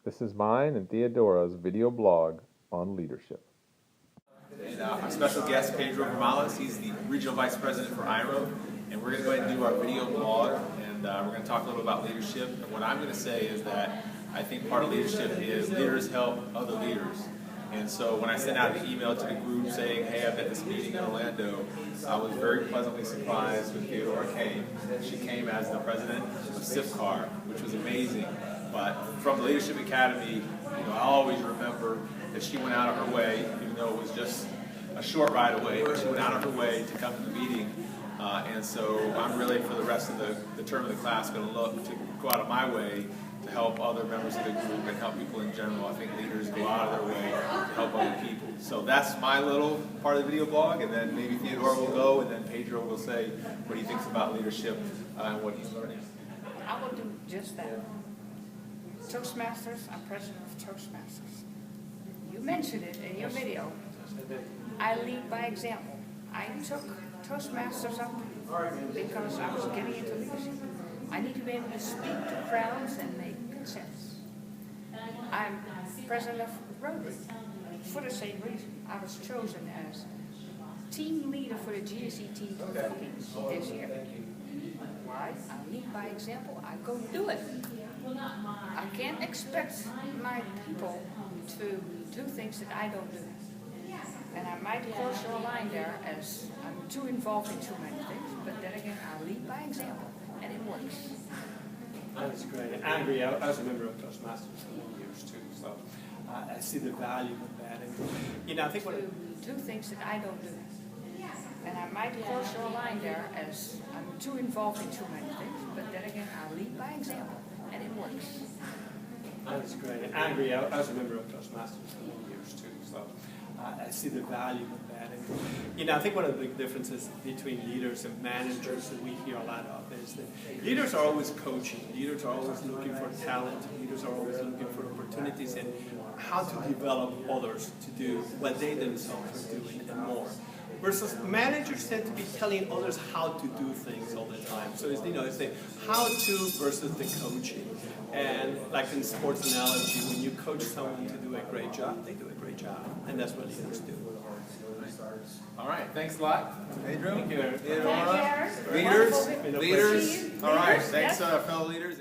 This is mine and Theodora's video blog on leadership. And our special guest, Pedro Vermales, he's the Regional Vice President for IRO, and we're going to go ahead and do our video blog, and we're going to talk a little about leadership. And what I'm going to say is that I think part of leadership is leaders help other leaders. And so when I sent out the email to the group saying, hey, I'm at this meeting in Orlando, I was very pleasantly surprised when Theodora came. She came as the president of SIFCAR, which was amazing. But from the Leadership Academy, I always remember that she went out of her way, even though it was just a short ride away, but she went out of her way to come to the meeting. And so I'm really, for the rest of the term of the class, going to look to go out of my way to help other members of the group and help people in general. I think leaders go out of their way to help other people. So that's my little part of the video blog, and then maybe Theodora will go, and then Pedro will say what he thinks about leadership and what he's learning. I will do just that. Toastmasters, I'm president of Toastmasters. You mentioned it in your video. I lead by example. I took Toastmasters up because I was getting into leadership. I need to be able to speak to crowds and make consents. I'm president of Rotary for the same reason. I was chosen as team leader for the GSET Philippines this year. Why? I lead by example. I go do it. I can't expect my people to do things that I don't do. And I might cross your line there as I'm too involved in too many things, but then again, I lead by example, and it works. That's great. I agree. I was a member of Toastmasters for many years too, so I see the value of that. And, I think what do things that I don't do. And I might cross your line there as I'm too involved in too many things, but then again, I lead by example, and it works. That's great. I agree. I was a member of Toastmasters for many years too, so I see the value of that. And, I think one of the big differences between leaders and managers that we hear a lot of is that leaders are always coaching. Leaders are always looking for talent. Leaders are always looking for opportunities and how to develop others to do what they themselves are doing and more. Versus managers tend to be telling others how to do things all the time. So it's the how to versus the coaching. And like in sports analogy, when you coach someone to do a great job, they do a great job. And that's what leaders do. All right, thanks a lot, Pedro. Thank you. Theodora. Thank you, Leaders. Wonderful. All right, thanks, Yes. fellow leaders.